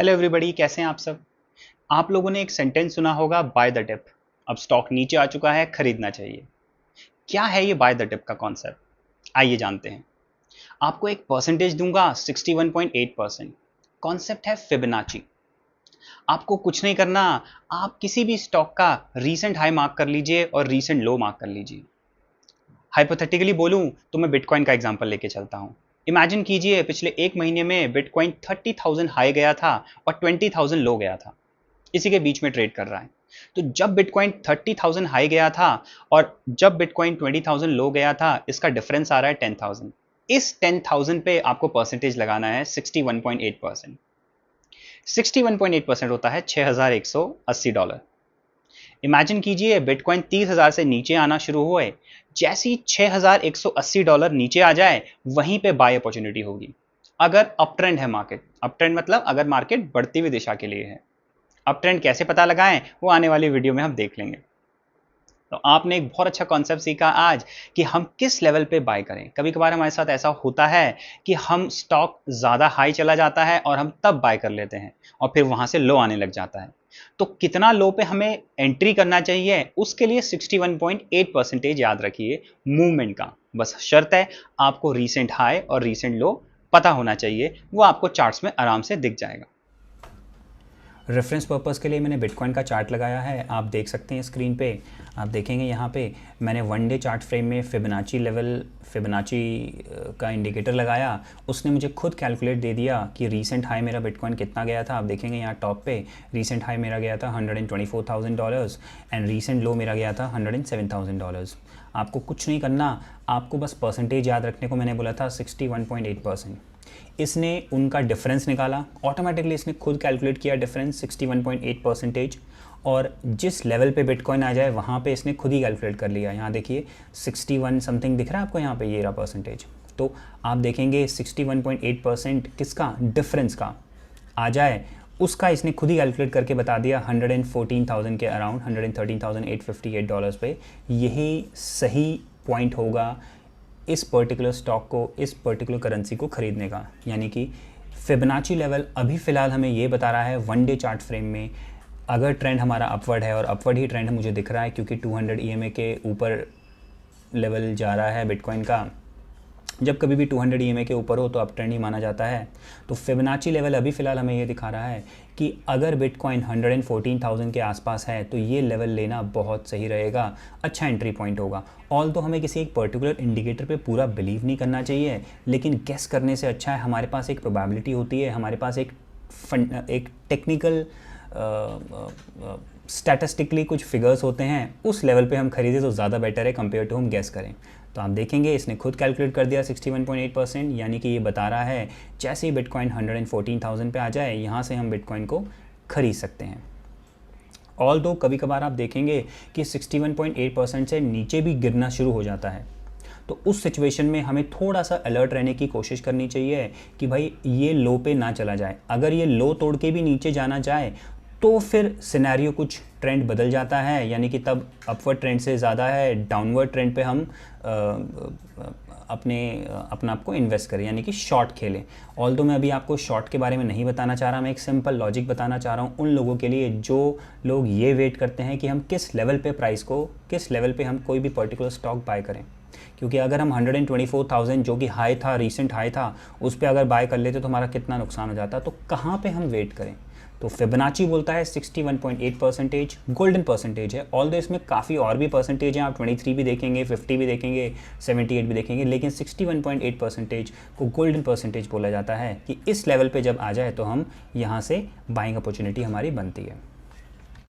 Hello everybody, कैसे हैं आप सब। आप लोगों ने एक सेंटेंस सुना होगा, बाय द डिप। अब स्टॉक नीचे आ चुका है, खरीदना चाहिए। क्या है ये बाय द डिप का कॉन्सेप्ट, आइए जानते हैं। आपको एक परसेंटेज दूंगा, 61.8%। कॉन्सेप्ट है फिबोनाची। आपको कुछ नहीं करना, आप किसी भी स्टॉक का रीसेंट हाई मार्क कर लीजिए और रीसेंट लो मार्क कर लीजिए। हाइपोथेटिकली बोलूं तो मैं बिटकॉइन का एग्जांपल लेके चलता हूं। इमेजिन कीजिए, पिछले एक महीने में बिटकॉइन 30,000 हाई गया था और 20,000 लो गया था। इसी के बीच में ट्रेड कर रहा है। तो जब बिटकॉइन 30,000 हाई गया था और जब बिटकॉइन 20,000 लो गया था, इसका डिफरेंस आ रहा है 10,000। इस 10,000 पे आपको परसेंटेज लगाना है 61.8%। 61.8% होता है $6,180। इमेजिन कीजिए, बिटकॉइन 30,000 से नीचे आना शुरू हुए। जैसे ही $6,180 नीचे आ जाए, वहीं पे बाय अपॉर्चुनिटी होगी। अगर अप ट्रेंड है मार्केट, अप ट्रेंड मतलब अगर मार्केट बढ़ती हुई दिशा के लिए है। अब ट्रेंड कैसे पता लगाएं, वो आने वाली वीडियो में हम देख लेंगे। तो आपने एक बहुत अच्छा कॉन्सेप्ट सीखा आज कि हम किस लेवल पे बाय करें। कभी कभार हमारे साथ ऐसा होता है कि हम स्टॉक ज़्यादा हाई चला जाता है और हम तब बाय कर लेते हैं और फिर वहां से लो आने लग जाता है। तो कितना लो पे हमें एंट्री करना चाहिए, उसके लिए 61.8% याद रखिए मूवमेंट का। बस शर्त है, आपको रीसेंट हाई और रीसेंट लो पता होना चाहिए, वो आपको चार्ट्स में आराम से दिख जाएगा। रेफरेंस पर्पस के लिए मैंने बिटकॉइन का चार्ट लगाया है, आप देख सकते हैं स्क्रीन पे। आप देखेंगे यहाँ पे मैंने वन डे चार्ट फ्रेम में फिबोनाची लेवल, फिबोनाची का इंडिकेटर लगाया। उसने मुझे खुद कैलकुलेट दे दिया कि रीसेंट हाई मेरा बिटकॉइन कितना गया था। आप देखेंगे यहाँ टॉप पे रीसेंट हाई मेरा गया था $124,000 एंड रीसेंट लो मेरा गया था $107,000। आपको कुछ नहीं करना, आपको बस परसेंटेज याद रखने को मैंने बोला था 61.8%। इसने उनका डिफरेंस निकाला, ऑटोमेटिकली इसने खुद कैलकुलेट किया डिफरेंस 61.8%। और जिस लेवल पे बिटकॉइन आ जाए वहाँ पे इसने खुद ही कैलकुलेट कर लिया। यहाँ देखिए 61 समथिंग दिख रहा है आपको यहाँ पे, ये रहा परसेंटेज। तो आप देखेंगे 61.8% किसका, डिफरेंस का आ जाए, उसका इसने खुद ही कैलकुलेट करके बता दिया 114,000 के अराउंड, $113,858 पे। यही सही पॉइंट होगा इस पर्टिकुलर स्टॉक को, इस पर्टिकुलर करेंसी को खरीदने का। यानी कि फिबोनाची लेवल अभी फ़िलहाल हमें ये बता रहा है वन डे चार्ट फ्रेम में, अगर ट्रेंड हमारा अपवर्ड है, और अपवर्ड ही ट्रेंड मुझे दिख रहा है क्योंकि 200 EMA के ऊपर लेवल जा रहा है बिटकॉइन का। जब कभी भी 200 EMA के ऊपर हो तो अप ट्रेंड ही माना जाता है। तो फिबोनाची लेवल अभी फ़िलहाल हमें ये दिखा रहा है कि अगर बिटकॉइन 114,000 के आसपास है तो ये लेवल लेना बहुत सही रहेगा, अच्छा एंट्री पॉइंट होगा। ऑल तो हमें किसी एक पर्टिकुलर इंडिकेटर पे पूरा बिलीव नहीं करना चाहिए, लेकिन गेस करने से अच्छा है हमारे पास एक प्रोबेबिलिटी होती है, हमारे पास एक टेक्निकल स्टैटिस्टिकली कुछ फिगर्स होते हैं, उस लेवल पे हम खरीदें तो ज़्यादा बेटर है कंपेयर टू हम गेस करें। तो आप देखेंगे इसने खुद कैलकुलेट कर दिया 61.8%, यानी कि ये बता रहा है जैसे ही बिटकॉइन 114,000 पे आ जाए, यहाँ से हम बिटकॉइन को खरीद सकते हैं। ऑल दो कभी कभार आप देखेंगे कि 61.8% से नीचे भी गिरना शुरू हो जाता है। तो उस सिचुएशन में हमें थोड़ा सा अलर्ट रहने की कोशिश करनी चाहिए कि भाई ये लो पे ना चला जाए। अगर ये लो तोड़ के भी नीचे जाना जाए तो फिर सिनेरियो कुछ ट्रेंड बदल जाता है, यानी कि तब अपवर्ड ट्रेंड से ज़्यादा है डाउनवर्ड ट्रेंड पे हम अपना आप को इन्वेस्ट करें, यानी कि शॉर्ट खेलें। ऑल दो मैं अभी आपको शॉर्ट के बारे में नहीं बताना चाह रहा, मैं एक सिंपल लॉजिक बताना चाह रहा हूँ उन लोगों के लिए जो लोग ये वेट करते हैं कि हम किस लेवल पे प्राइस को, किस लेवल पे हम कोई भी पर्टिकुलर स्टॉक बाय करें। क्योंकि अगर हम 124,000 जो कि हाई था, रीसेंट हाई था, उस पर अगर बाय कर लेते तो हमारा कितना नुकसान हो जाता। तो कहाँ पे हम वेट करें। तो फिबोनाची बोलता है 61.8% गोल्डन परसेंटेज है। ऑल दो इसमें काफ़ी और भी परसेंटेज हैं, आप 23 भी देखेंगे, 50 भी देखेंगे, 78 भी देखेंगे, लेकिन 61.8% को गोल्डन परसेंटेज बोला जाता है कि इस लेवल पे जब आ जाए तो हम यहाँ से बाइंग अपॉर्चुनिटी हमारी बनती है।